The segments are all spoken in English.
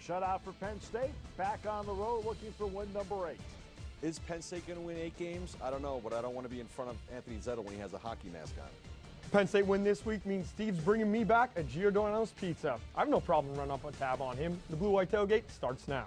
shutout for Penn State, back on the road looking for win number 8. Is Penn State going to win 8 games? I don't know, but I don't want to be in front of Anthony Zettel when he has a hockey mask on. Penn State win this week means Steve's bringing me back a Giordano's pizza. I have no problem running up a tab on him. The Blue White Tailgate starts now.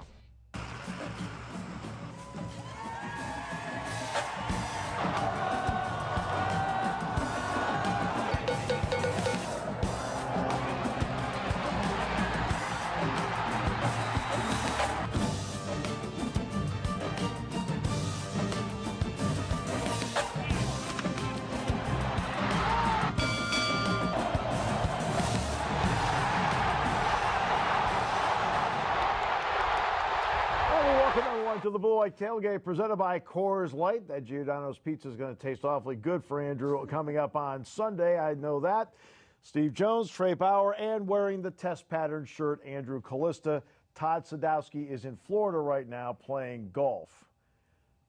To the Blue White Tailgate presented by Coors Light. That Giordano's pizza is going to taste awfully good for Andrew coming up on Sunday. I know that. Steve Jones, Trey Bauer, and wearing the test pattern shirt, Andrew Callista. Todd Sadowski is in Florida right now playing golf.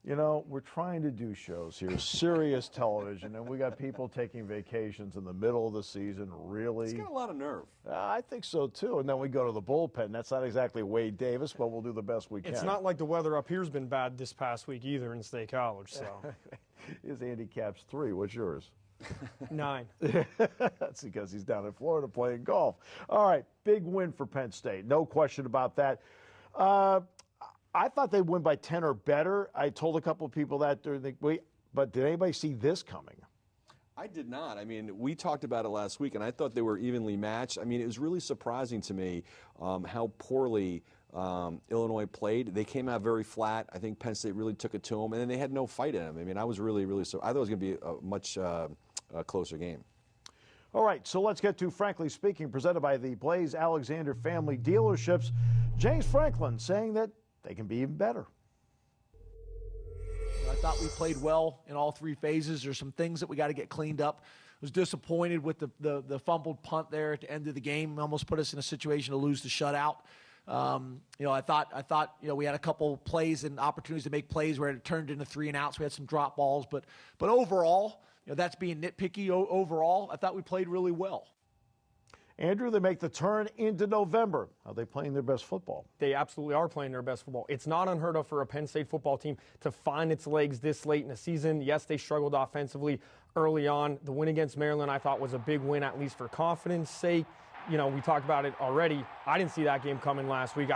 You know, we're trying to do shows here, serious television, and we got people taking vacations in the middle of the season, really. He's got a lot of nerve. I think so, too. And then we go to the bullpen. That's not exactly Wade Davis, but we'll do the best we can. It's not like the weather up here has been bad this past week either in State College, so. His handicap's 3. What's yours? 9. That's because he's down in Florida playing golf. All right, big win for Penn State. No question about that. I thought they'd win by 10 or better. I told a couple of people that during the week, but did anybody see this coming? I did not. I mean, we talked about it last week, and I thought they were evenly matched. I mean, it was really surprising to me how poorly Illinois played. They came out very flat. I think Penn State really took it to them, and then they had no fight in them. I mean, I was really, I thought it was going to be a much closer game. All right, so let's get to Frankly Speaking, presented by the Blaze Alexander Family Dealerships. James Franklin saying that they can be even better. I thought we played well in all 3 phases. There's some things that we got to get cleaned up. Was disappointed with the fumbled punt there at the end of the game. Almost put us in a situation to lose the shutout. I thought we had a couple plays and opportunities to make plays where it turned into 3 and outs. We had some drop balls, but overall, that's being nitpicky. Overall, I thought we played really well. Andrew, they make the turn into November. Are they playing their best football? They absolutely are playing their best football. It's not unheard of for a Penn State football team to find its legs this late in the season. Yes, they struggled offensively early on. The win against Maryland, I thought, was a big win, at least for confidence sake. We talked about it already. I didn't see that game coming last week.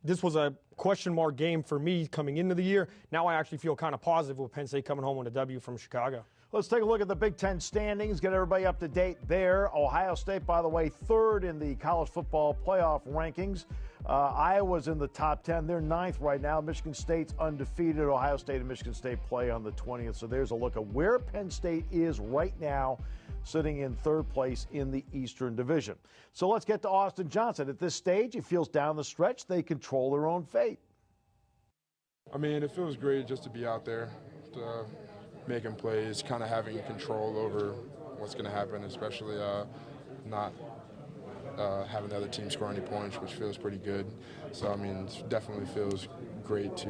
This was a question mark game for me coming into the year. Now I actually feel kind of positive with Penn State coming home with a W from Chicago. Let's take a look at the Big Ten standings, get everybody up to date there. Ohio State, by the way, 3rd in the college football playoff rankings. Iowa's in the top 10. They're 9th right now. Michigan State's undefeated. Ohio State and Michigan State play on the 20th. So there's a look at where Penn State is right now, sitting in 3rd place in the Eastern Division. So let's get to Austin Johnson. At this stage, it feels down the stretch they control their own fate. I mean, it feels great just to be out there, making plays, kind of having control over what's going to happen, especially not having the other team score any points, which feels pretty good. So, I mean, it definitely feels great to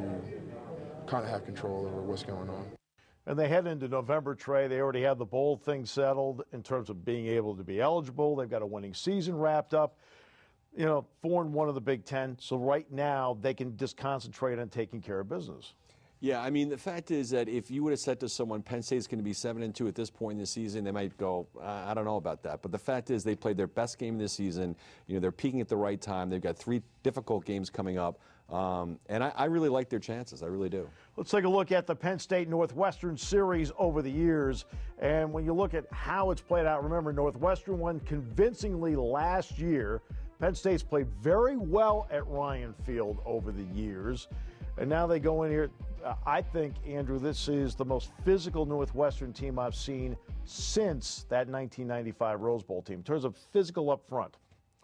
kind of have control over what's going on. And they head into November, Trey. They already have the bowl thing settled in terms of being able to be eligible. They've got a winning season wrapped up. 4-1 of the Big Ten. So right now they can just concentrate on taking care of business. Yeah, I mean, the fact is that if you would have said to someone Penn State's going to be 7-2 at this point in the season, they might go, I don't know about that. But the fact is they played their best game this season. They're peaking at the right time. They've got 3 difficult games coming up. And I really like their chances. I really do. Let's take a look at the Penn State Northwestern series over the years. And when you look at how it's played out, remember Northwestern won convincingly last year. Penn State's played very well at Ryan Field over the years. And now they go in here. I think, Andrew, this is the most physical Northwestern team I've seen since that 1995 Rose Bowl team, in terms of physical up front.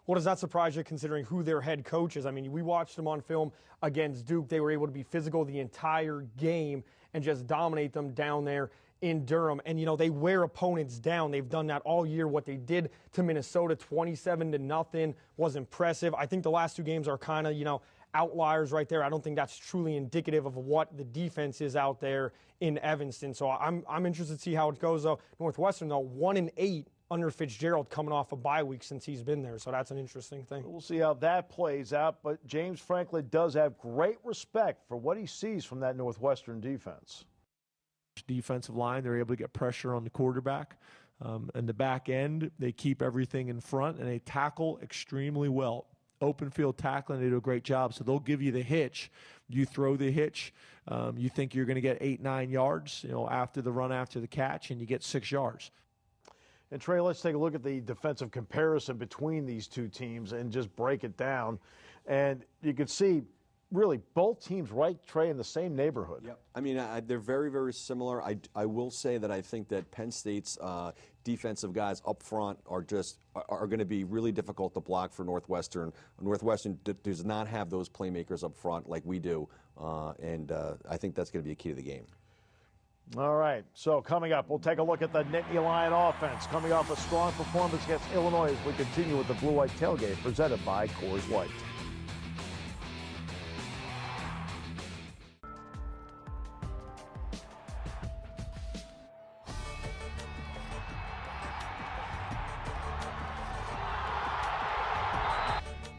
Well, does that surprise you considering who their head coach is? I mean, we watched them on film against Duke. They were able to be physical the entire game and just dominate them down there in Durham. And, they wear opponents down. They've done that all year. What they did to Minnesota, 27-0, was impressive. I think the last 2 games are kind of, outliers right there. I don't think that's truly indicative of what the defense is out there in Evanston. So I'm interested to see how it goes, though. Northwestern, though, 1-8 under Fitzgerald coming off a bye week since he's been there. So that's an interesting thing. We'll see how that plays out. But James Franklin does have great respect for what he sees from that Northwestern defense. Defensive line, they're able to get pressure on the quarterback. And the back end, they keep everything in front, and they tackle extremely well. Open field tackling, they do a great job. So they'll give you the hitch. You throw the hitch. You think you're going to get 8-9 yards, after the run, after the catch, and you get 6 yards. And Trey, let's take a look at the defensive comparison between these two teams and just break it down. And you can see really both teams right, Trey, in the same neighborhood. Yep. I mean, they're very, very similar. I will say that I think that Penn State's defensive guys up front are going to be really difficult to block for Northwestern. Northwestern does not have those playmakers up front like we do, and I think that's going to be a key to the game. All right, so coming up, we'll take a look at the Nittany Lion offense coming off a strong performance against Illinois as we continue with the Blue White Tailgate presented by Coors Light.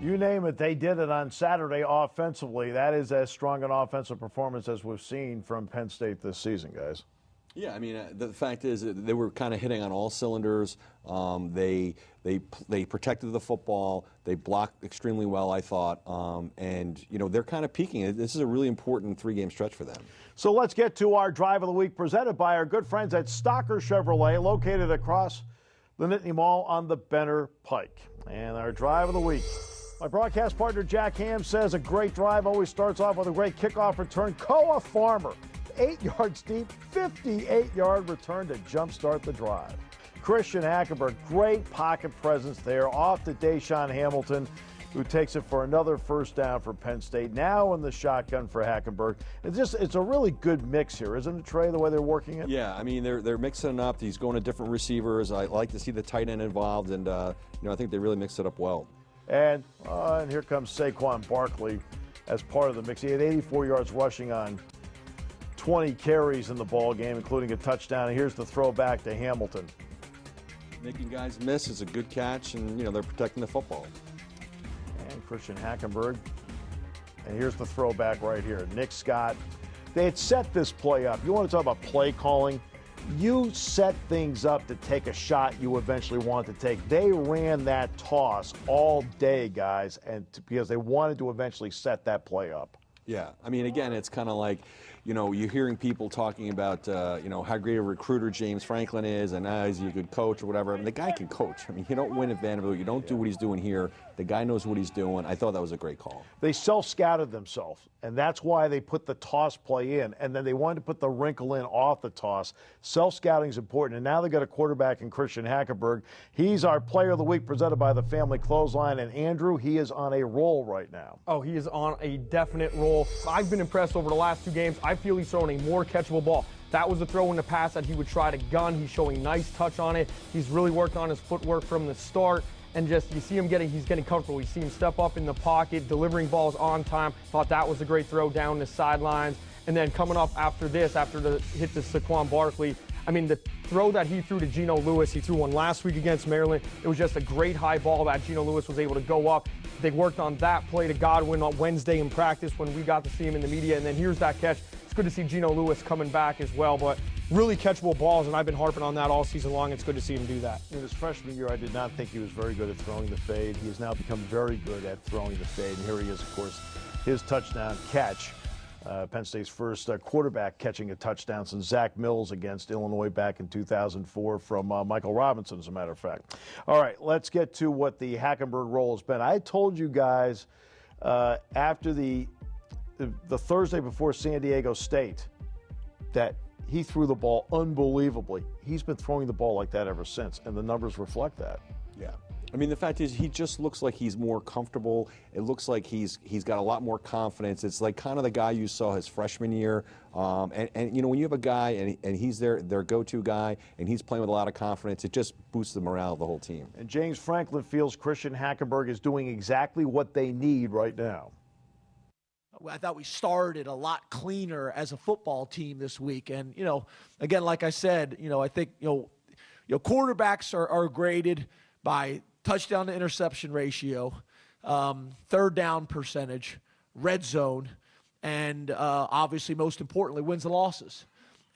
You name it, they did it on Saturday offensively. That is as strong an offensive performance as we've seen from Penn State this season, guys. Yeah, I mean, the fact is that they were kind of hitting on all cylinders. They protected the football. They blocked extremely well, I thought. And, they're kind of peaking. This is a really important three-game stretch for them. So let's get to our Drive of the Week presented by our good friends at Stocker Chevrolet, located across the Nittany Mall on the Benner Pike. And our Drive of the Week. My broadcast partner, Jack Ham, says a great drive always starts off with a great kickoff return. Koa Farmer, 8 yards deep, 58-yard return to jumpstart the drive. Christian Hackenberg, great pocket presence there, off to Deshaun Hamilton, who takes it for another first down for Penn State. Now in the shotgun for Hackenberg. It's a really good mix here, isn't it, Trey, the way they're working it? Yeah, I mean, they're mixing it up. He's going to different receivers. I like to see the tight end involved, and, I think they really mixed it up well. And here comes Saquon Barkley as part of the mix. He had 84 yards rushing on 20 carries in the ball game, including a touchdown. And here's the throwback to Hamilton. Making guys miss is a good catch, and, they're protecting the football. And Christian Hackenberg. And here's the throwback right here. Nick Scott. They had set this play up. You want to talk about play calling? You set things up to take a shot you eventually want to take. They ran that toss all day, guys, because they wanted to eventually set that play up. Yeah, I mean, again, it's kind of like, you're hearing people talking about, how great a recruiter James Franklin is, and is he a good coach or whatever. I mean, the guy can coach. I mean, you don't win at Vanderbilt. You don't do what he's doing here. The guy knows what he's doing. I thought that was a great call. They self-scouted themselves, and that's why they put the toss play in, and then they wanted to put the wrinkle in off the toss. Self-scouting is important, and now they've got a quarterback in Christian Hackenberg. He's our Player of the Week presented by the Family Clothesline, and Andrew, he is on a roll right now. Oh, he is on a definite roll. I've been impressed over the last 2 games. I feel he's throwing a more catchable ball. That was the throw in the pass that he would try to gun. He's showing nice touch on it. He's really worked on his footwork from the start. And just, you see him he's getting comfortable. You see him step up in the pocket, delivering balls on time. Thought that was a great throw down the sidelines. And then coming up after this, after the hit to Saquon Barkley, I mean, the throw that he threw to Geno Lewis, he threw one last week against Maryland. It was just a great high ball that Geno Lewis was able to go up. They worked on that play to Godwin on Wednesday in practice when we got to see him in the media. And then here's that catch. It's good to see Geno Lewis coming back as well. But really catchable balls, and I've been harping on that all season long. It's good to see him do that. In his freshman year, I did not think he was very good at throwing the fade. He has now become very good at throwing the fade. And here he is, of course, his touchdown catch. Penn State's first quarterback catching a touchdown since Zach Mills against Illinois back in 2004 from Michael Robinson, as a matter of fact. All right, let's get to what the Hackenberg role has been. I told you guys after the Thursday before San Diego State that he threw the ball unbelievably. He's been throwing the ball like that ever since, and the numbers reflect that. Yeah. I mean, the fact is he just looks like he's more comfortable. It looks like he's got a lot more confidence. It's like kind of the guy you saw his freshman year. And when you have a guy and he's their go-to guy and he's playing with a lot of confidence, it just boosts the morale of the whole team. And James Franklin feels Christian Hackenberg is doing exactly what they need right now. I thought we started a lot cleaner as a football team this week. And, again, like I said, I think, quarterbacks are graded by touchdown to interception ratio, third down percentage, red zone, and obviously, most importantly, wins and losses.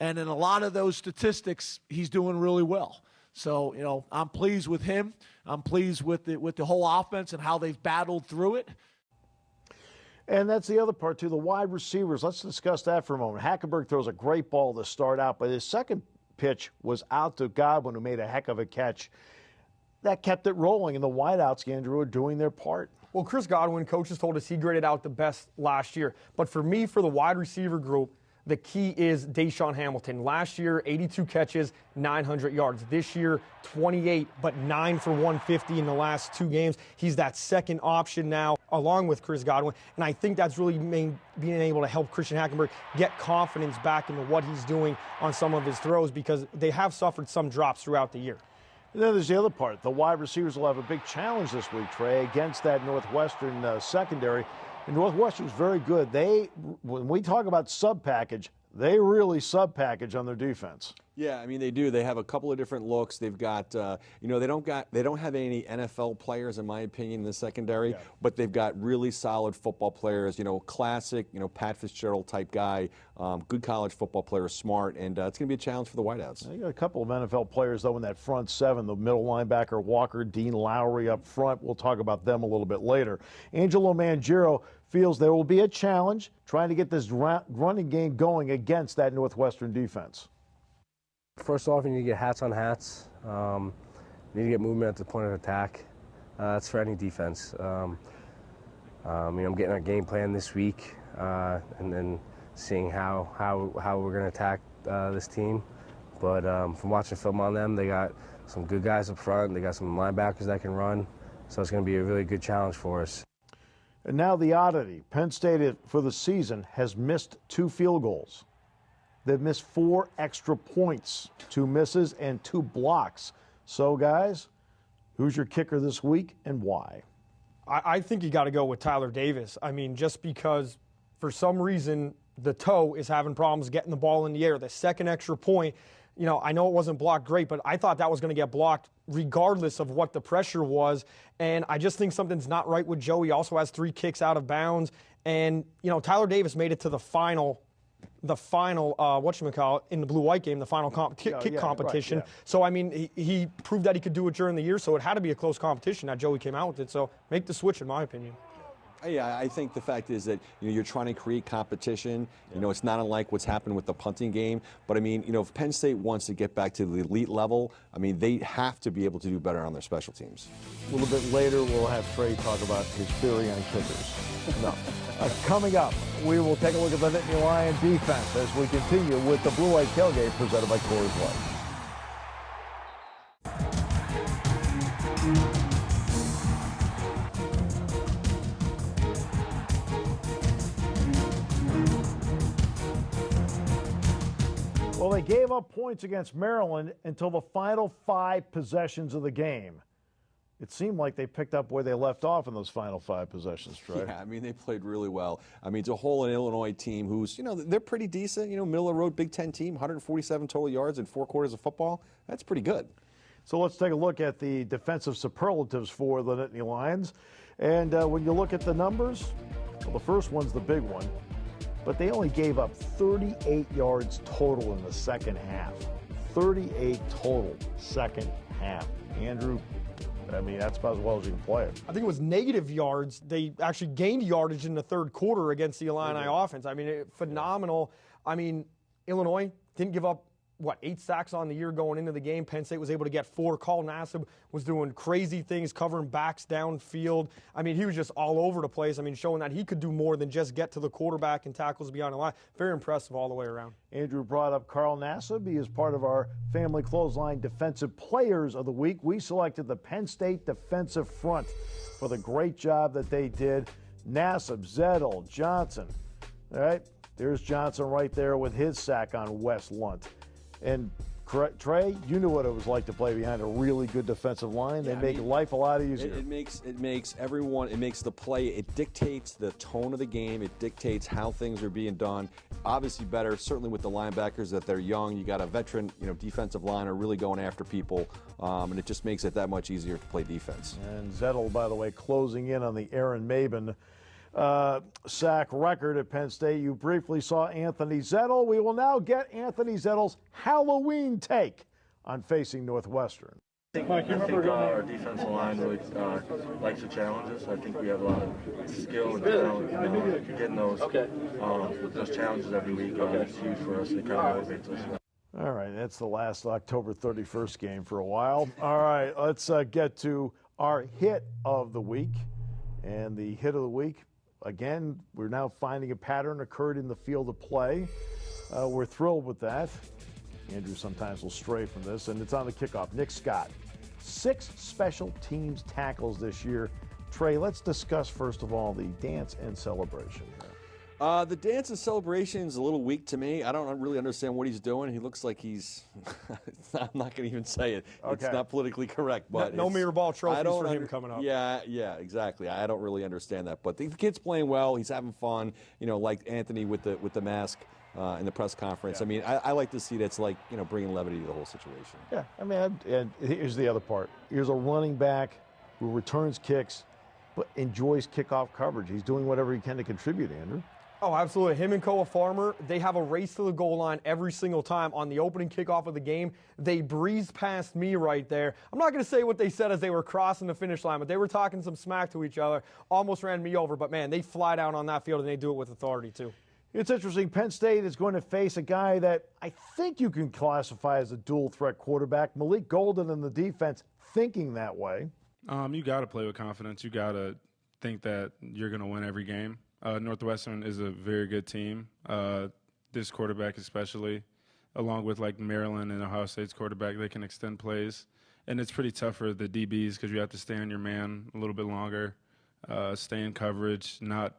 And in a lot of those statistics, he's doing really well. So, I'm pleased with him. I'm pleased with the whole offense and how they've battled through it. And that's the other part, too, the wide receivers. Let's discuss that for a moment. Hackenberg throws a great ball to start out, but his second pitch was out to Godwin, who made a heck of a catch. That kept it rolling, and the wideouts, Andrew, are doing their part. Well, Chris Godwin, coaches told us he graded out the best last year. But for me, for the wide receiver group, the key is Deshaun Hamilton. Last year, 82 catches, 900 yards. This year, 28, but 9 for 150 in the last 2 games. He's that second option now, along with Chris Godwin. And I think that's really being able to help Christian Hackenberg get confidence back into what he's doing on some of his throws, because they have suffered some drops throughout the year. And then there's the other part. The wide receivers will have a big challenge this week, Trey, against that Northwestern secondary. And Northwestern's very good. When we talk about sub-package, they really sub-package on their defense. Yeah, I mean, they do. They have a couple of different looks. They've got, they don't have any NFL players, in my opinion, in the secondary, but they've got really solid football players. Classic, Pat Fitzgerald type guy, good college football player, smart, and it's going to be a challenge for the Whiteouts. They got a couple of NFL players though in that front seven. The middle linebacker Walker, Dean Lowry up front. We'll talk about them a little bit later. Angelo Mangiero feels there will be a challenge trying to get this running game going against that Northwestern defense. First off, you need to get hats on hats. You need to get movement at the point of attack. That's for any defense. I'm getting our game plan this week and then seeing how we're going to attack this team. But from watching film on them, they got some good guys up front. They got some linebackers that can run. So it's going to be a really good challenge for us. And now the oddity. Penn State, for the season, has missed 2 field goals. They've missed 4 extra points, 2 misses and 2 blocks. So, guys, who's your kicker this week and why? I think you got to go with Tyler Davis. I mean, just because for some reason the toe is having problems getting the ball in the air. The second extra point, I know it wasn't blocked great, but I thought that was going to get blocked regardless of what the pressure was. And I just think something's not right with Joe. He also has 3 kicks out of bounds. And, Tyler Davis made it to the final whatchamacallit, in the Blue White game, the final kick competition. Right, yeah. So, I mean, he proved that he could do it during the year, so it had to be a close competition. Now Joey came out with it, so make the switch, in my opinion. Yeah, I think the fact is that you're trying to create competition. It's not unlike what's happened with the punting game. But I mean, if Penn State wants to get back to the elite level, I mean, they have to be able to do better on their special teams. A little bit later, we'll have Trey talk about his theory on kickers. No. Coming up, we will take a look at the Nittany Lions defense as we continue with the Blue White Tailgate presented by Coors Light. Well, they gave up points against Maryland until the final 5 possessions of the game. It seemed like they picked up where they left off in those final 5 possessions, Trey. Yeah, I mean, they played really well. I mean, to hold an Illinois team who's, they're pretty decent. Middle of the road Big Ten team, 147 total yards in 4 quarters of football. That's pretty good. So let's take a look at the defensive superlatives for the Nittany Lions. And when you look at the numbers, well, the first one's the big one. But they only gave up 38 yards total in the second half. 38 total second half. Andrew, I mean, that's about as well as you can play it. I think it was negative yards. They actually gained yardage in the third quarter against the Illini offense. I mean, phenomenal. I mean, Illinois didn't give up, 8 sacks on the year going into the game. Penn State was able to get 4. Carl Nassib was doing crazy things, covering backs downfield. I mean, he was just all over the place. I mean, showing that he could do more than just get to the quarterback and tackles beyond the line. Very impressive all the way around. Andrew brought up Carl Nassib. He is part of our Family Clothesline Defensive Players of the Week. We selected the Penn State defensive front for the great job that they did. Nassib, Zettel, Johnson. All right, there's Johnson right there with his sack on Wes Lunt. And Correct, Trey, you knew what it was like to play behind a really good defensive line. They make life a lot easier. It makes everyone, it makes the play, it dictates the tone of the game, it dictates how things are being done. Obviously better, certainly with the linebackers, that they're young. You got a veteran, defensive liner really going after people, and it just makes it that much easier to play defense. And Zettel, by the way, closing in on the Aaron Maben sack record at Penn State. You briefly saw Anthony Zettel. We will now get Anthony Zettel's Halloween take on facing Northwestern. I think our defensive line really likes the challenges. I think we have a lot of skill and talent. Getting those challenges every week is huge for us. It kind of motivates us. All right, that's the last October 31st game for a while. All right, let's get to our hit of the week. And the hit of the week, again, we're now finding a pattern occurred in the field of play. We're thrilled with that. Andrew sometimes will stray from this, and it's on the kickoff. Nick Scott, 6 special teams tackles this year. Trey, let's discuss, first of all, the dance and celebration here. The dance and celebration is a little weak to me. I don't really understand what he's doing. He looks like he's – I'm not going to even say it. Okay. It's not politically correct. But no mirror ball trophies for him coming up. Yeah, exactly. I don't really understand that. But the kid's playing well. He's having fun, like Anthony with the mask in the press conference. Yeah. I mean, I like to see that's like, bringing levity to the whole situation. Yeah, I mean, and here's the other part. Here's a running back who returns kicks but enjoys kickoff coverage. He's doing whatever he can to contribute, Andrew. Oh, absolutely. Him and Koa Farmer, they have a race to the goal line every single time. On the opening kickoff of the game, they breezed past me right there. I'm not going to say what they said as they were crossing the finish line, but they were talking some smack to each other, almost ran me over. But, man, they fly down on that field, and they do it with authority, too. It's interesting. Penn State is going to face a guy that I think you can classify as a dual-threat quarterback. Malik Golden in the defense thinking that way. You got to play with confidence. You got to think that you're going to win every game. Northwestern is a very good team. This quarterback especially, along with like Maryland and Ohio State's quarterback, they can extend plays. And it's pretty tough for the DBs because you have to stay on your man a little bit longer, stay in coverage, not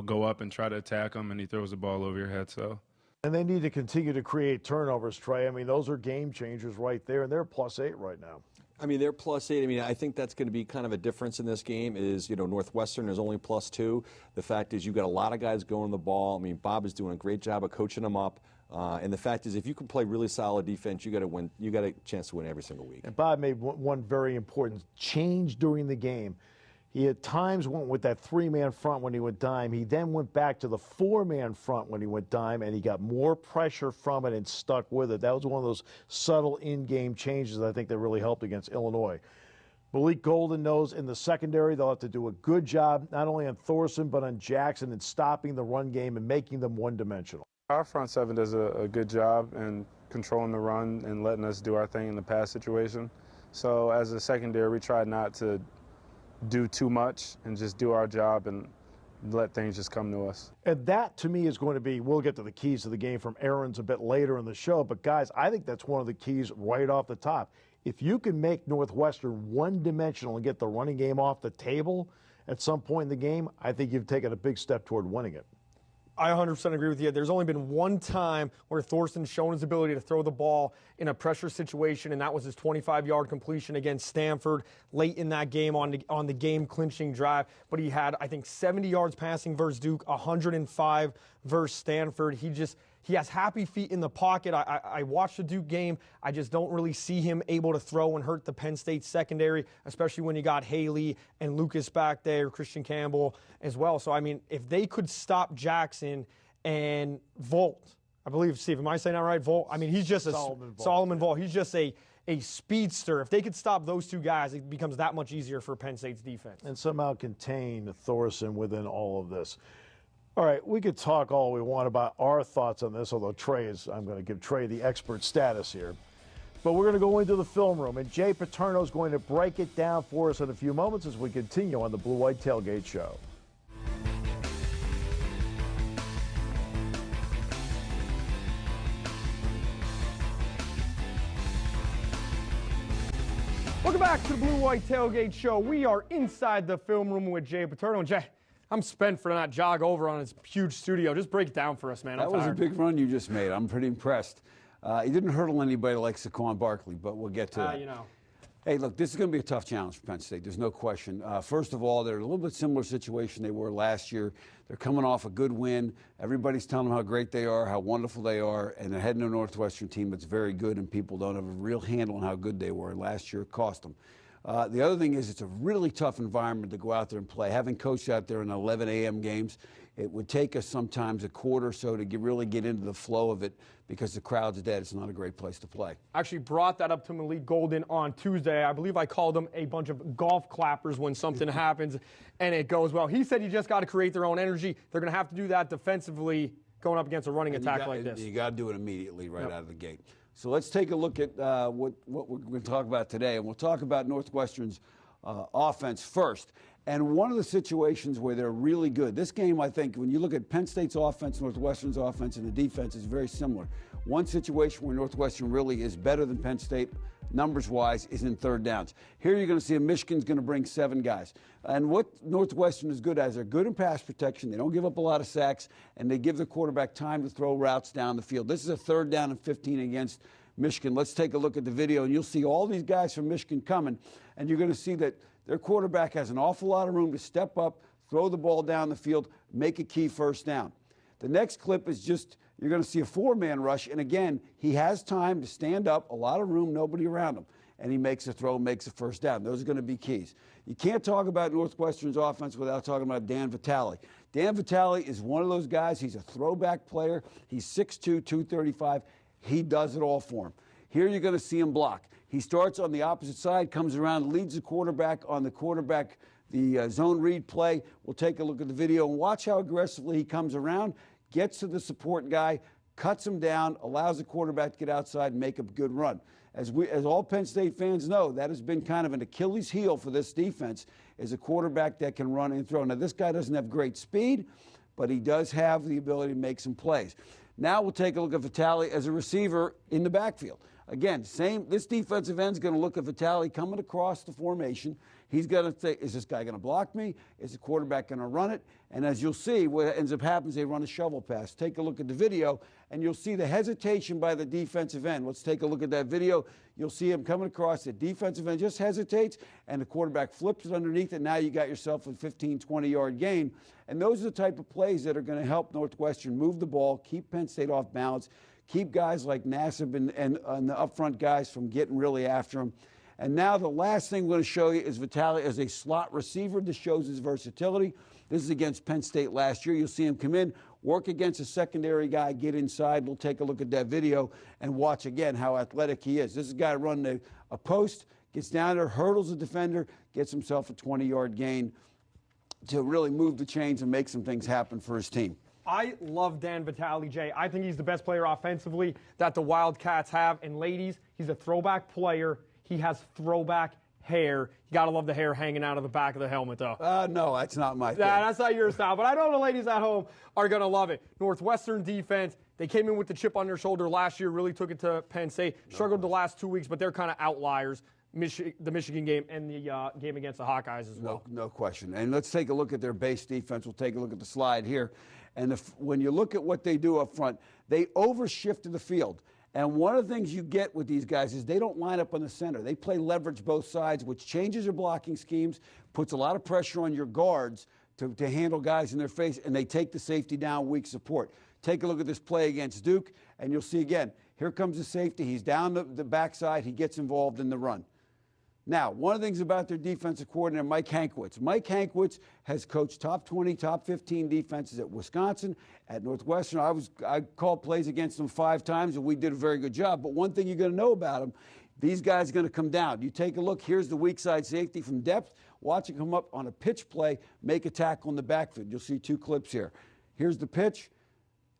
go up and try to attack him, and he throws the ball over your head. So. And they need to continue to create turnovers, Trey. I mean, those are game changers right there, and they're +8 right now. I mean, they're +8. I mean, I think that's going to be kind of a difference in this game is, Northwestern is only +2. The fact is you've got a lot of guys going the ball. I mean, Bob is doing a great job of coaching them up. And the fact is if you can play really solid defense, you got to win. You got a chance to win every single week. And Bob made one very important change during the game. He at times went with that 3-man front when he went dime. He then went back to the 4-man front when he went dime, and he got more pressure from it and stuck with it. That was one of those subtle in-game changes I think that really helped against Illinois. Malik Golden knows in the secondary they'll have to do a good job not only on Thorson but on Jackson in stopping the run game and making them one-dimensional. Our front seven does a good job in controlling the run and letting us do our thing in the pass situation. So as a secondary, we try not to do too much and just do our job and let things just come to us. And that, to me, is going to be, we'll get to the keys to the game from Aaron's a bit later in the show, but guys, I think that's one of the keys right off the top. If you can make Northwestern one-dimensional and get the running game off the table at some point in the game, I think you've taken a big step toward winning it. I 100% agree with you. There's only been one time where Thorson's shown his ability to throw the ball in a pressure situation, and that was his 25-yard completion against Stanford late in that game on the game-clinching drive. But he had, I think, 70 yards passing versus Duke, 105 versus Stanford. He has happy feet in the pocket. I watched the Duke game. I just don't really see him able to throw and hurt the Penn State secondary, especially when you got Haley and Lucas back there, Christian Campbell as well. So, I mean, if they could stop Jackson and Volt, I believe, Steve, am I saying that right? Volt? I mean, he's just Solomon Volt. He's just a speedster. If they could stop those two guys, it becomes that much easier for Penn State's defense. And somehow contain Thorson within all of this. All right, we could talk all we want about our thoughts on this, although I'm going to give Trey the expert status here. But we're going to go into the film room, and Jay Paterno is going to break it down for us in a few moments as we continue on the Blue White Tailgate Show. Welcome back to the Blue White Tailgate Show. We are inside the film room with Jay Paterno. And Jay, I'm spent for not jog over on his huge studio. Just break it down for us, man. That was a big run you just made. I'm pretty impressed. He didn't hurdle anybody like Saquon Barkley, but we'll get to that. You know. Hey, look, this is going to be a tough challenge for Penn State. There's no question. First of all, they're in a little bit similar situation they were last year. They're coming off a good win. Everybody's telling them how great they are, how wonderful they are, and they're heading to a Northwestern team that's very good, and people don't have a real handle on how good they were. And last year it cost them. The other thing is it's a really tough environment to go out there and play. Having coached out there in 11 a.m. games, it would take us sometimes a quarter or so to really get into the flow of it because the crowd's dead. It's not a great place to play. I actually brought that up to Malik Golden on Tuesday. I believe I called them a bunch of golf clappers when something happens and it goes well. He said you just got to create their own energy. They're going to have to do that defensively going up against a running attack like this. You got to do it immediately right out of the gate. So let's take a look at what we're going to talk about today. And we'll talk about Northwestern's offense first. And one of the situations where they're really good, this game, I think, when you look at Penn State's offense, Northwestern's offense, and the defense is very similar. One situation where Northwestern really is better than Penn State, numbers-wise, is in third downs. Here you're going to see Michigan's going to bring 7 guys. And what Northwestern is good at is they're good in pass protection. They don't give up a lot of sacks, and they give the quarterback time to throw routes down the field. This is a 3rd down and 15 against Michigan. Let's take a look at the video, and you'll see all these guys from Michigan coming, and you're going to see that their quarterback has an awful lot of room to step up, throw the ball down the field, make a key first down. The next clip is just, you're going to see a 4-man rush, and again, he has time to stand up, a lot of room, nobody around him, and he makes a throw, makes a first down. Those are going to be keys. You can't talk about Northwestern's offense without talking about Dan Vitale. Dan Vitale is one of those guys. He's a throwback player. He's 6'2", 235. He does it all for him. Here you're going to see him block. He starts on the opposite side, comes around, leads the quarterback on the zone read play. We'll take a look at the video and watch how aggressively he comes around, gets to the support guy, cuts him down, allows the quarterback to get outside and make a good run. As all Penn State fans know, that has been kind of an Achilles heel for this defense, is a quarterback that can run and throw. Now, this guy doesn't have great speed, but he does have the ability to make some plays. Now we'll take a look at Vitale as a receiver in the backfield. Again, this defensive end is going to look at Vitale coming across the formation. He's going to say, is this guy going to block me? Is the quarterback going to run it? And as you'll see, what ends up happening is they run a shovel pass. Take a look at the video, and you'll see the hesitation by the defensive end. Let's take a look at that video. You'll see him coming across. The defensive end just hesitates, and the quarterback flips it underneath, and now you got yourself a 15, 20-yard gain. And those are the type of plays that are going to help Northwestern move the ball, keep Penn State off balance, keep guys like Nassib and the up-front guys from getting really after him. And now the last thing we're going to show you is Vitale as a slot receiver. This shows his versatility. This is against Penn State last year. You'll see him come in, work against a secondary guy, get inside. We'll take a look at that video and watch again how athletic he is. This is a guy running a post, gets down there, hurdles the defender, gets himself a 20-yard gain to really move the chains and make some things happen for his team. I love Dan Vitale, Jay. I think he's the best player offensively that the Wildcats have. And ladies, he's a throwback player. He has throwback hair. You got to love the hair hanging out of the back of the helmet, though. No, that's not my thing. That's not your style. But I know the ladies at home are going to love it. Northwestern defense, they came in with the chip on their shoulder last year, really took it to Penn State. Struggled the last 2 weeks, but they're kind of outliers. The Michigan game and the game against the Hawkeyes as well. No question. And let's take a look at their base defense. We'll take a look at the slide here. And when you look at what they do up front, they overshifted the field. And one of the things you get with these guys is they don't line up on the center. They play leverage both sides, which changes your blocking schemes, puts a lot of pressure on your guards to handle guys in their face, and they take the safety down, weak support. Take a look at this play against Duke, and you'll see again, here comes the safety. He's down the backside. He gets involved in the run. Now, one of the things about their defensive coordinator, Mike Hankwitz. Mike Hankwitz has coached top 20, top 15 defenses at Wisconsin, at Northwestern. I called plays against them 5 times, and we did a very good job. But one thing you're going to know about them, these guys are going to come down. You take a look. Here's the weak side safety from depth. Watch him come up on a pitch play, make a tackle in the backfield. You'll see 2 clips here. Here's the pitch,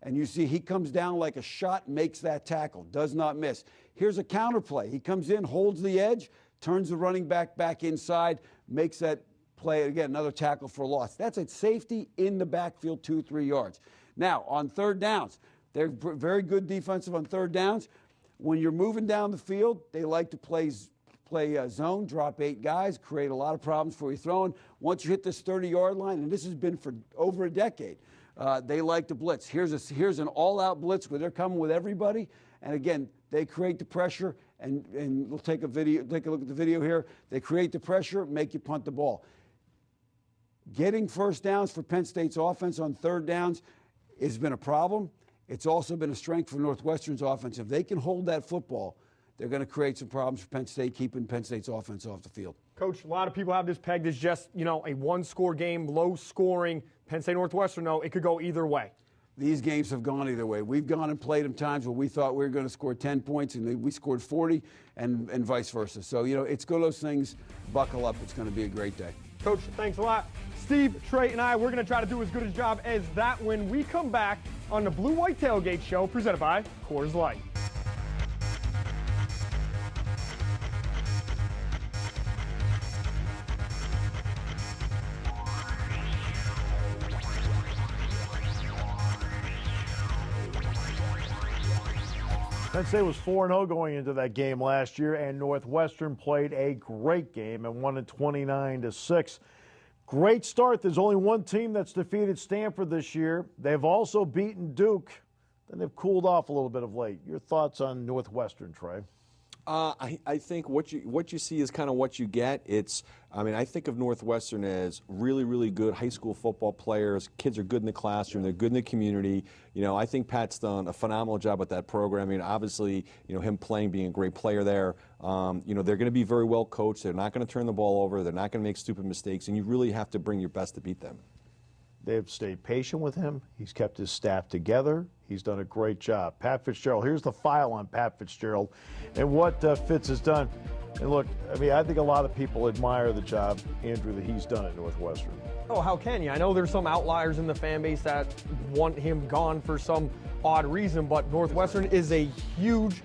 and you see he comes down like a shot, makes that tackle, does not miss. Here's a counter play. He comes in, holds the edge, turns the running back inside, makes that play, again, another tackle for a loss. That's a safety in the backfield, 2-3 yards. Now, on third downs, they're very good defensive on third downs. When you're moving down the field, they like to play play zone, drop 8 guys, create a lot of problems for you throwing. Once you hit this 30-yard line, and this has been for over a decade, they like to blitz. Here's an all-out blitz where they're coming with everybody, and again, they create the pressure, and we'll take a look at the video here. They create the pressure, make you punt the ball. Getting first downs for Penn State's offense on third downs has been a problem. It's also been a strength for Northwestern's offense. If they can hold that football, they're going to create some problems for Penn State, keeping Penn State's offense off the field. Coach, a lot of people have this pegged as just, a one-score game, low scoring. Penn State Northwestern, no, it could go either way. These games have gone either way. We've gone and played them times where we thought we were going to score 10 points, and we scored 40, and vice versa. So, it's good, those things. Buckle up. It's going to be a great day. Coach, thanks a lot. Steve, Trey, and we're going to try to do as good a job as that when we come back on the Blue White Tailgate Show presented by Coors Light. Penn State was 4-0 going into that game last year, and Northwestern played a great game and won it 29-6. Great start. There's only one team that's defeated Stanford this year. They've also beaten Duke. Then they've cooled off a little bit of late. Your thoughts on Northwestern, Trey? I think what you see is kind of what you get. I think of Northwestern as really, really good high school football players. Kids are good in the classroom. They're good in the community. I think Pat's done a phenomenal job with that program. Obviously, him playing, being a great player there. They're going to be very well coached. They're not going to turn the ball over. They're not going to make stupid mistakes, and you really have to bring your best to beat them. They've stayed patient with him. He's kept his staff together. He's done a great job. Pat Fitzgerald, here's the file on Pat Fitzgerald and what Fitz has done. And look, I think a lot of people admire the job, Andrew, that he's done at Northwestern. Oh, how can you? I know there's some outliers in the fan base that want him gone for some odd reason, but Northwestern is a huge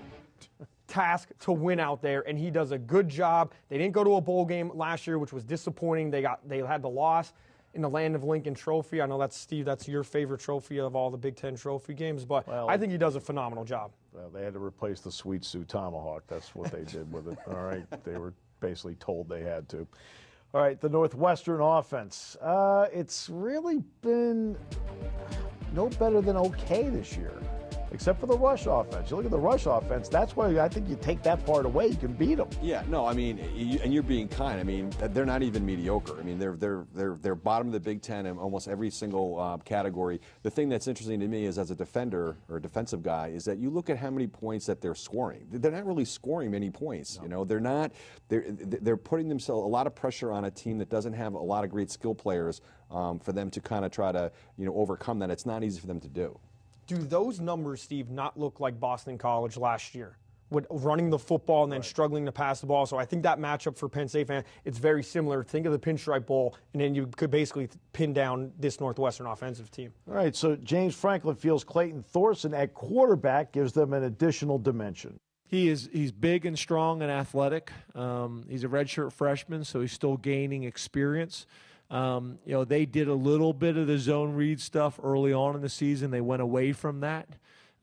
task to win out there, and he does a good job. They didn't go to a bowl game last year, which was disappointing. They had the loss in the Land of Lincoln Trophy. I know that's, Steve, that's your favorite trophy of all the Big Ten trophy games, but I think he does a phenomenal job. Well, they had to replace the Sweet Sue Tomahawk. That's what they did with it. All right. They were basically told they had to. All right, the Northwestern offense. It's really been no better than okay this year, except for the rush offense. You look at the rush offense, that's why I think you take that part away, you can beat them. Yeah, no, and you're being kind. They're not even mediocre. They're bottom of the Big Ten in almost every single category. The thing that's interesting to me is, as a defender or a defensive guy, is that you look at how many points that they're scoring. They're not really scoring many points. No. They're not. They're putting themselves a lot of pressure on a team that doesn't have a lot of great skill players for them to kind of try to overcome that. It's not easy for them to do. Do those numbers, Steve, not look like Boston College last year, with running the football and then struggling to pass the ball? So I think that matchup for Penn State fans, it's very similar. Think of the Pinstripe Bowl, and then you could basically pin down this Northwestern offensive team. All right, so James Franklin feels Clayton Thorson at quarterback gives them an additional dimension. He's big and strong and athletic. He's a redshirt freshman, so he's still gaining experience. They did a little bit of the zone read stuff early on in the season. They went away from that.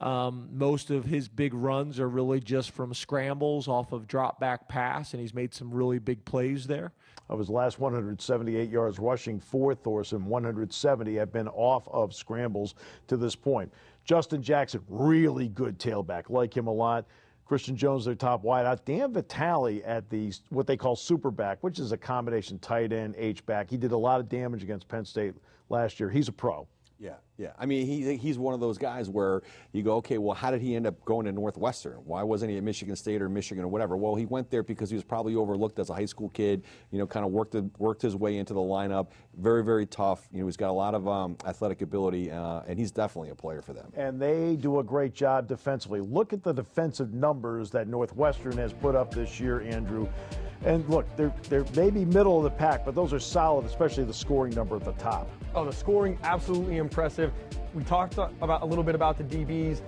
Most of his big runs are really just from scrambles off of drop back pass, and he's made some really big plays there. Of his last 178 yards rushing for Thorson, 170 have been off of scrambles to this point. Justin Jackson, really good tailback. Like him a lot. Christian Jones, their top wideout. Dan Vitale at the what they call superback, which is a combination tight end, H-back. He did a lot of damage against Penn State last year. He's a pro. Yeah. He's one of those guys where you go, okay, well, how did he end up going to Northwestern? Why wasn't he at Michigan State or Michigan or whatever? Well, he went there because he was probably overlooked as a high school kid, kind of worked his way into the lineup. Very, very tough. He's got a lot of athletic ability, and he's definitely a player for them. And they do a great job defensively. Look at the defensive numbers that Northwestern has put up this year, Andrew. And look, they're maybe middle of the pack, but those are solid, especially the scoring number at the top. Oh, the scoring, absolutely impressive. We talked about a little bit about the DBs.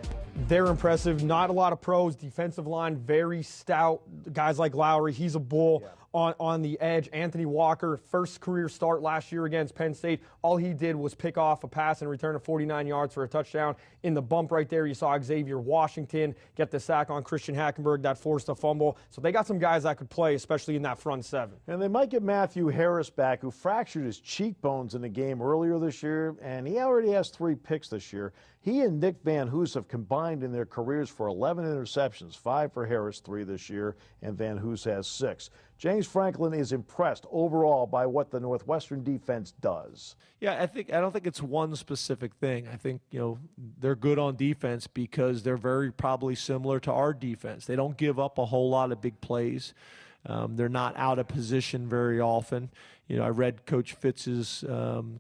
They're impressive. Not a lot of pros. Defensive line, very stout. Guys like Lowry, he's a bull. Yeah. on the edge. Anthony Walker, first career start last year against Penn State. All he did was pick off a pass and return of 49 yards for a touchdown. In the bump right there, you saw Xavier Washington get the sack on Christian Hackenberg that forced a fumble. So they got some guys that could play, especially in that front seven. And they might get Matthew Harris back, who fractured his cheekbones in a game earlier this year, and he already has 3 picks this year. He and Nick Van Hoos have combined in their careers for 11 interceptions, 5 for Harris, 3 this year, and Van Hoos has 6. James Franklin is impressed overall by what the Northwestern defense does. Yeah, I don't think it's one specific thing. I think, they're good on defense because they're very probably similar to our defense. They don't give up a whole lot of big plays. They're not out of position very often. I read Coach Fitz's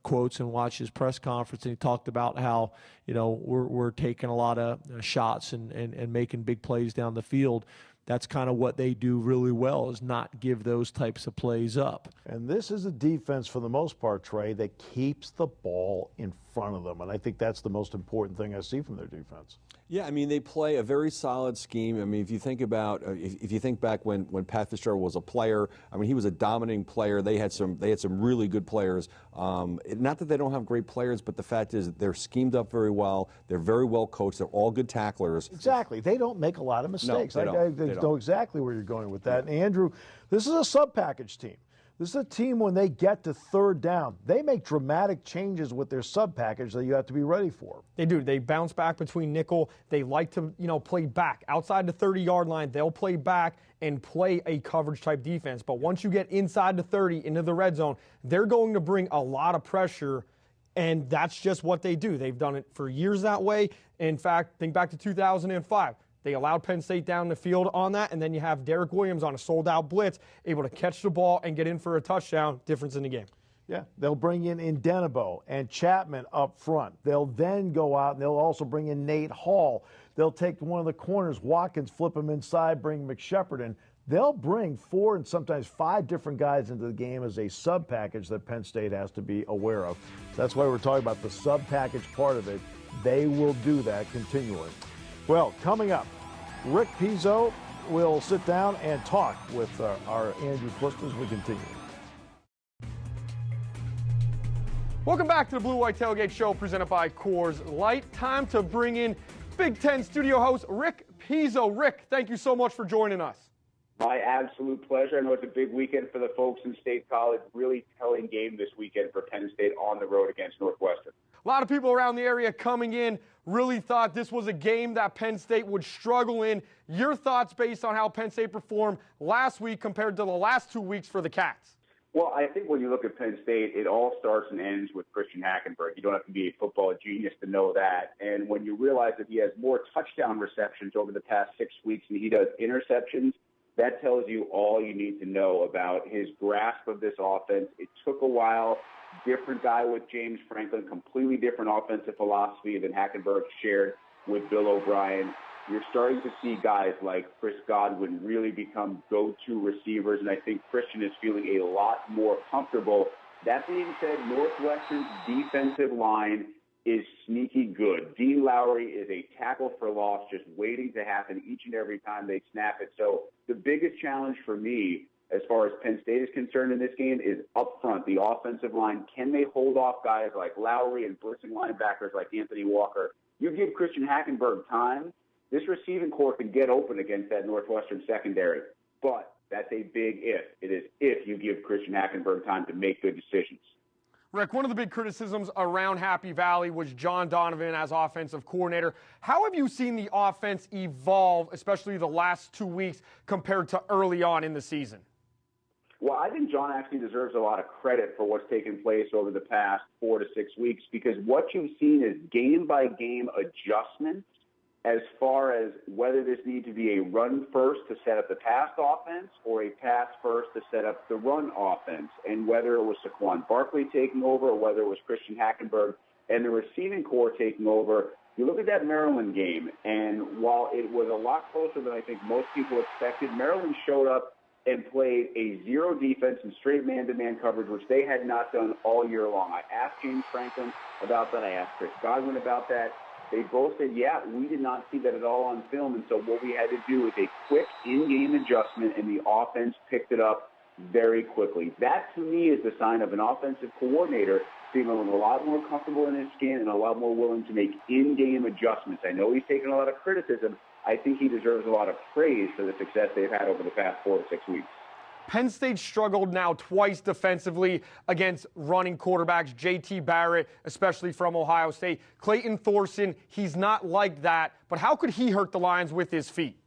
quotes and watched his press conference, and he talked about how, we're taking a lot of shots and making big plays down the field. That's kind of what they do really well, is not give those types of plays up. And this is a defense, for the most part, Trey, that keeps the ball in front of them. And I think that's the most important thing I see from their defense. Yeah, I mean, they play a very solid scheme. I mean, if you think about, if you think back when Pat Fitzgerald was a player, I mean, he was a dominating player. They had some really good players. Not that they don't have great players, but the fact is they're schemed up very well. They're very well coached. They're all good tacklers. Exactly. They don't make a lot of mistakes. No, they know exactly where you're going with that. And Andrew, this is a sub-package team. This is a team, when they get to third down, they make dramatic changes with their sub-package that you have to be ready for. They do. They bounce back between nickel. They like to, play back. Outside the 30-yard line, they'll play back and play a coverage-type defense. But once you get inside the 30, into the red zone, they're going to bring a lot of pressure, and that's just what they do. They've done it for years that way. In fact, think back to 2005. They allowed Penn State down the field on that, and then you have Derek Williams on a sold-out blitz, able to catch the ball and get in for a touchdown. Difference in the game. Yeah, they'll bring in Denebo and Chapman up front. They'll then go out, and they'll also bring in Nate Hall. They'll take one of the corners, Watkins, flip him inside, bring McShepard in. They'll bring 4 and sometimes 5 different guys into the game as a sub-package that Penn State has to be aware of. That's why we're talking about the sub-package part of it. They will do that continually. Well, coming up, Rick Pizzo will sit down and talk with our Andrew Clifton as we continue. Welcome back to the Blue White Tailgate Show presented by Coors Light. Time to bring in Big Ten studio host Rick Pizzo. Rick, thank you so much for joining us. My absolute pleasure. I know it's a big weekend for the folks in State College. Really telling game this weekend for Penn State on the road against Northwestern. A lot of people around the area coming in really thought this was a game that Penn State would struggle in. Your thoughts based on how Penn State performed last week compared to the last 2 weeks for the Cats? Well, I think when you look at Penn State, it all starts and ends with Christian Hackenberg. You don't have to be a football genius to know that. And when you realize that he has more touchdown receptions over the past 6 weeks than he does interceptions, that tells you all you need to know about his grasp of this offense. It took a while. Different guy with James Franklin, completely different offensive philosophy than Hackenberg shared with Bill O'Brien. You're starting to see guys like Chris Godwin really become go-to receivers, and I think Christian is feeling a lot more comfortable. That being said, Northwestern's defensive line is sneaky good. Dean Lowry is a tackle for loss just waiting to happen each and every time they snap it. So the biggest challenge for me as far as Penn State is concerned in this game is up front, the offensive line. Can they hold off guys like Lowry and blitzing linebackers like Anthony Walker? You give Christian Hackenberg time, this receiving core could get open against that Northwestern secondary. But that's a big if. It is if you give Christian Hackenberg time to make good decisions. Rick, one of the big criticisms around Happy Valley was John Donovan as offensive coordinator. How have you seen the offense evolve, especially the last 2 weeks, compared to early on in the season? Well, I think John actually deserves a lot of credit for what's taken place over the past 4 to 6 weeks, because what you've seen is game-by-game adjustments as far as whether this needs to be a run first to set up the pass offense or a pass first to set up the run offense, and whether it was Saquon Barkley taking over or whether it was Christian Hackenberg and the receiving core taking over. You look at that Maryland game, and while it was a lot closer than I think most people expected, Maryland showed up and played a zero defense and straight man-to-man coverage, which they had not done all year long. I asked James Franklin about that. I asked Chris Godwin about that. They both said, yeah, we did not see that at all on film. And so what we had to do is a quick in-game adjustment, and the offense picked it up very quickly. That, to me, is the sign of an offensive coordinator feeling a lot more comfortable in his skin and a lot more willing to make in-game adjustments. I know he's taken a lot of criticism. I think he deserves a lot of praise for the success they've had over the past 4 to 6 weeks. Penn State struggled now twice defensively against running quarterbacks, J.T. Barrett, especially from Ohio State. Clayton Thorson, he's not like that, but how could he hurt the Lions with his feet?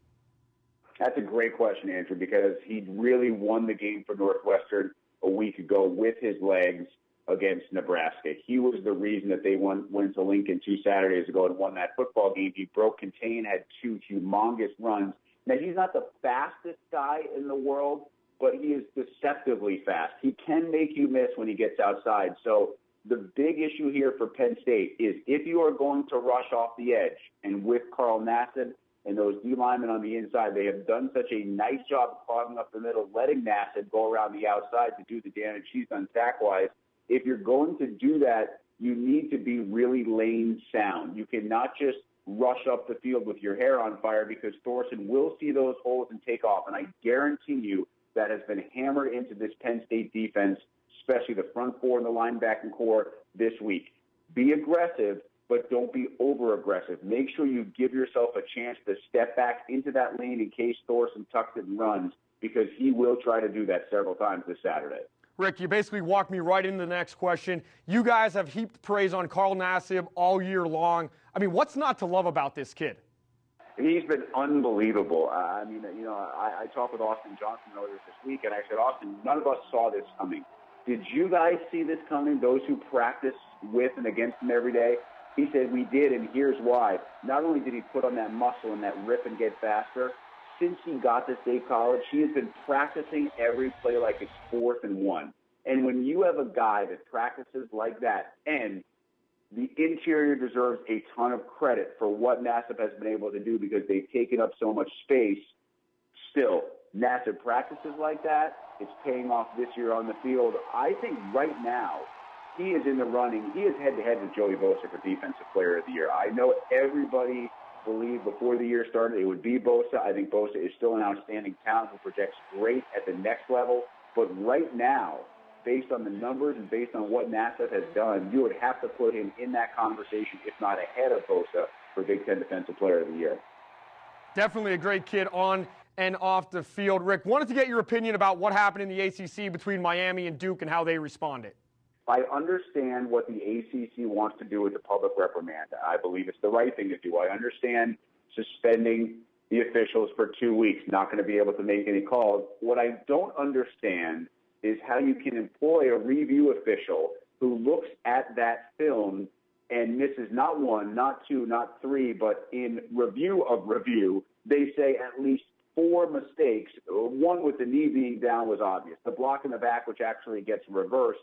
That's a great question, Andrew, because he really won the game for Northwestern a week ago with his legs against Nebraska. He was the reason that they went to Lincoln 2 Saturdays ago and won that football game. He broke contain, had 2 humongous runs. Now, he's not the fastest guy in the world, but he is deceptively fast. He can make you miss when he gets outside. So the big issue here for Penn State is if you are going to rush off the edge, and with Carl Nassib and those D linemen on the inside, they have done such a nice job clogging up the middle, letting Nassib go around the outside to do the damage he's done sack-wise. If you're going to do that, you need to be really lane sound. You cannot just rush up the field with your hair on fire, because Thorson will see those holes and take off. And I guarantee you that has been hammered into this Penn State defense, especially the front four and the linebacking core this week. Be aggressive, but don't be over-aggressive. Make sure you give yourself a chance to step back into that lane in case Thorson tucks it and runs, because he will try to do that several times this Saturday. Rick, you basically walked me right into the next question. You guys have heaped praise on Carl Nassib all year long. I mean, what's not to love about this kid? He's been unbelievable. I talked with Austin Johnson earlier this week, and I said, Austin, none of us saw this coming. Did you guys see this coming, those who practice with and against him every day? He said, we did, and here's why. Not only did he put on that muscle and that rip and get faster, since he got to State College, he has been practicing every play like it's 4th and 1. And when you have a guy that practices like that, and the interior deserves a ton of credit for what Nassib has been able to do because they've taken up so much space. Still, Nassib practices like that. It's paying off this year on the field. I think right now he is in the running. He is head-to-head with Joey Bosa for Defensive Player of the Year. I know everybody believed before the year started it would be Bosa. I think Bosa is still an outstanding talent who projects great at the next level. But right now, based on the numbers and based on what Nassib has done, you would have to put him in that conversation, if not ahead of Bosa, for Big Ten Defensive Player of the Year. Definitely a great kid on and off the field. Rick, wanted to get your opinion about what happened in the ACC between Miami and Duke and how they responded. I understand what the ACC wants to do with the public reprimand. I believe it's the right thing to do. I understand suspending the officials for 2 weeks, not going to be able to make any calls. What I don't understand is how you can employ a review official who looks at that film and misses not 1, not 2, not 3, but in review of review, they say at least 4 mistakes. One with the knee being down was obvious. The block in the back, which actually gets reversed.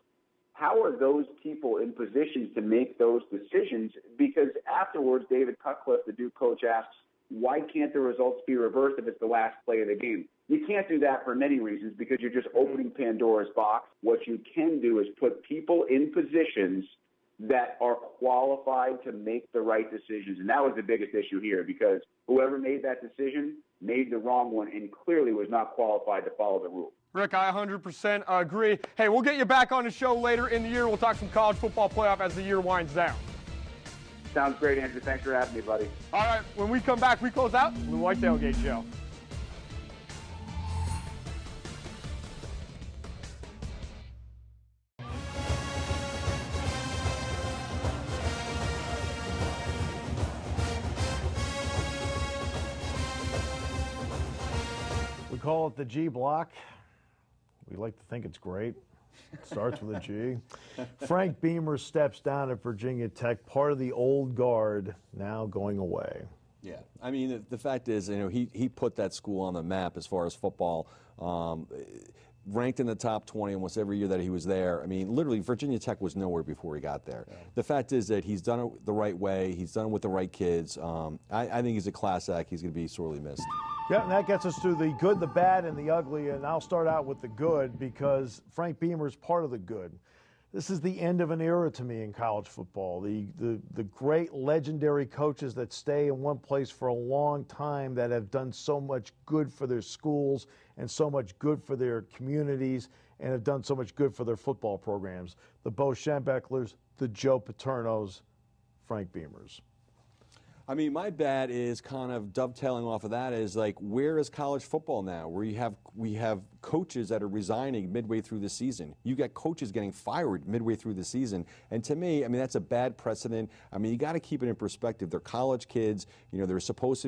How are those people in positions to make those decisions? Because afterwards, David Cutcliffe, the Duke coach, asks, why can't the results be reversed if it's the last play of the game? You can't do that for many reasons because you're just opening Pandora's box. What you can do is put people in positions that are qualified to make the right decisions. And that was the biggest issue here because whoever made that decision made the wrong one and clearly was not qualified to follow the rules. Rick, I 100% agree. Hey, we'll get you back on the show later in the year. We'll talk some college football playoff as the year winds down. Sounds great, Andrew. Thanks for having me, buddy. All right, when we come back, we close out Blue White Tailgate Show. We call it the G block. We like to think it's great. It starts with a G. Frank Beamer steps down at Virginia Tech, part of the old guard, now going away. Yeah, I mean, the fact is, he put that school on the map as far as football, ranked in the top 20 almost every year that he was there. I mean, literally, Virginia Tech was nowhere before he got there. Yeah. The fact is that he's done it the right way. He's done it with the right kids. I think he's a class act. He's going to be sorely missed. Yeah, and that gets us to the good, the bad, and the ugly, and I'll start out with the good because Frank Beamer is part of the good. this is the end of an era to me in college football. The great legendary coaches that stay in one place for a long time that have done so much good for their schools and so much good for their communities and have done so much good for their football programs. The Bo Schembechlers, the Joe Paternos, Frank Beamers. I mean, my bet is kind of dovetailing off of that is like, where is college football now? Where we have coaches that are resigning midway through the season. You got coaches getting fired midway through the season. And to me, I mean, that's a bad precedent. I mean, you got to keep it in perspective. They're college kids. You know, you're supposed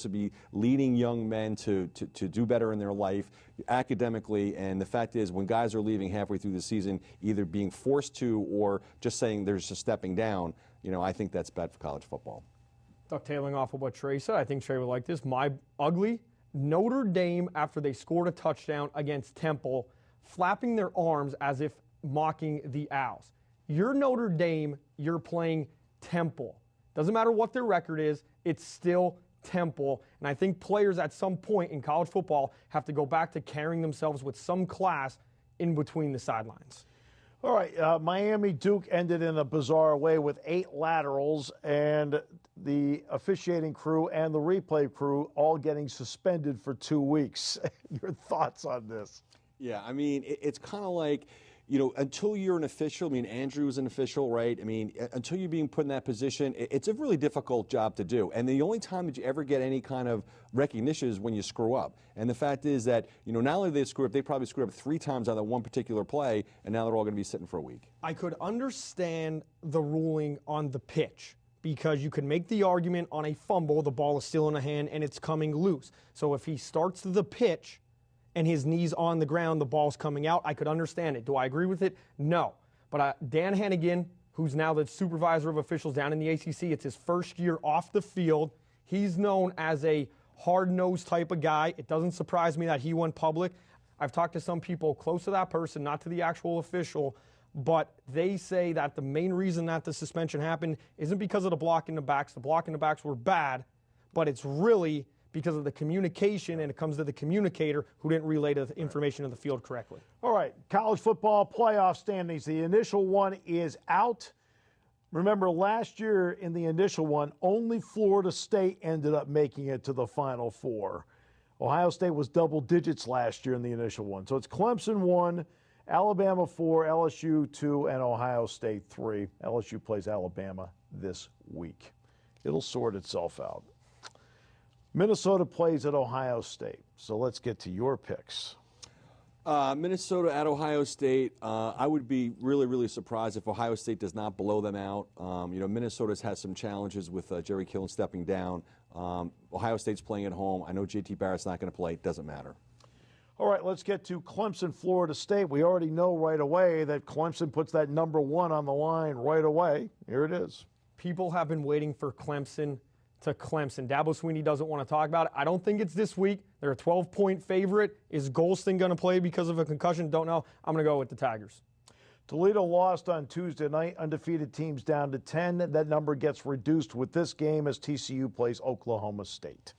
to be leading young men to do better in their life academically. And the fact is, when guys are leaving halfway through the season, either being forced to or just saying they're just stepping down, you know, I think that's bad for college football. Tailing off of what Trey said, I think Trey would like this. My ugly, Notre Dame, after they scored a touchdown against Temple, flapping their arms as if mocking the Owls. You're Notre Dame, you're playing Temple. Doesn't matter what their record is, it's still Temple. And I think players at some point in college football have to go back to carrying themselves with some class in between the sidelines. All right, Miami-Duke ended in a bizarre way with 8 laterals, and the officiating crew and the replay crew all getting suspended for 2 weeks. Your thoughts on this? Yeah, I mean, it's kind of like, you know, until you're an official, I mean, Andrew is an official, right? I mean, until you're being put in that position, it's a really difficult job to do. And the only time that you ever get any kind of recognition is when you screw up. And the fact is that, you know, not only did they screw up, they probably screwed up 3 times on that one particular play, and now they're all going to be sitting for a week. I could understand the ruling on the pitch, because you could make the argument on a fumble, the ball is still in the hand and it's coming loose. So if he starts the pitch and his knee's on the ground, the ball's coming out, I could understand it. Do I agree with it? No. But Dan Hennigan, who's now the supervisor of officials down in the ACC, it's his first year off the field. He's known as a hard-nosed type of guy. It doesn't surprise me that he went public. I've talked to some people close to that person, not to the actual official, but they say that the main reason that the suspension happened isn't because of the block in the backs. The block in the backs were bad, but it's really because of the communication, and it comes to the communicator who didn't relay the information in the field correctly. All right, college football playoff standings. The initial one is out. Remember, last year in the initial one, only Florida State ended up making it to the Final Four. Ohio State was double digits last year in the initial one. So it's Clemson 1, Alabama 4, LSU 2, and Ohio State 3. LSU plays Alabama this week. It'll sort itself out. Minnesota plays at Ohio State. So let's get to your picks. Minnesota at Ohio State. I would be really, really surprised if Ohio State does not blow them out. You know, Minnesota's had some challenges with Jerry Killen stepping down. Ohio State's playing at home. I know J.T. Barrett's not going to play. It doesn't matter. All right, let's get to Clemson, Florida State. We already know right away that Clemson puts that number 1 on the line right away. Here it is. People have been waiting for Clemson to Clemson. Dabo Swinney doesn't want to talk about it. I don't think it's this week. They're a 12-point favorite. Is Golston going to play because of a concussion? Don't know. I'm going to go with the Tigers. Toledo lost on Tuesday night. Undefeated teams down to 10. That number gets reduced with this game as TCU plays Oklahoma State.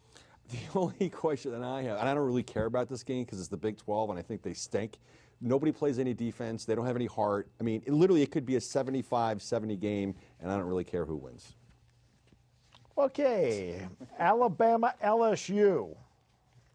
The only question that I have, and I don't really care about this game because it's the Big 12 and I think they stink. Nobody plays any defense. They don't have any heart. I mean, it could be a 75-70 game, and I don't really care who wins. Okay, Alabama, LSU.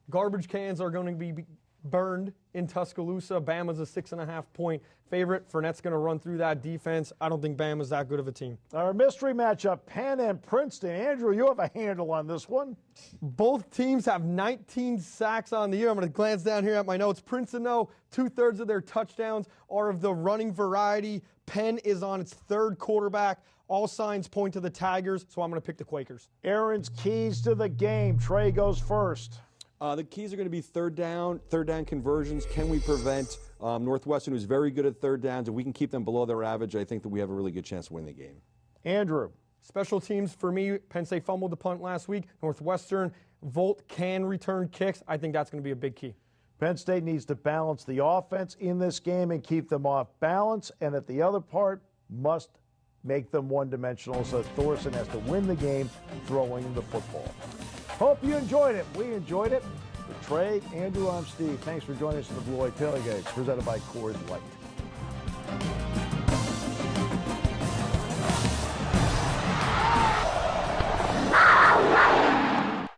Garbage cans are going to be burned in Tuscaloosa. Bama's a 6.5-point favorite. Fournette's going to run through that defense. I don't think Bama's that good of a team. Our mystery matchup, Penn and Princeton. Andrew, you have a handle on this one. Both teams have 19 sacks on the year. I'm going to glance down here at my notes. Princeton, though, 2/3 of their touchdowns are of the running variety. Penn is on its 3rd quarterback. All signs point to the Tigers, so I'm going to pick the Quakers. Aaron's keys to the game. Trey goes first. The keys are going to be third down conversions. Can we prevent Northwestern, who's very good at third downs, if we can keep them below their average, I think that we have a really good chance to win the game. Andrew. Special teams for me. Penn State fumbled the punt last week. Northwestern, Volt can return kicks. I think that's going to be a big key. Penn State needs to balance the offense in this game and keep them off balance, and at the other part, must make them one-dimensional, so Thorson has to win the game throwing the football. Hope you enjoyed it. We enjoyed it. For Trey, Andrew, I'm Steve. Thanks for joining us in the Blue White Tailgate, presented by Coors Light.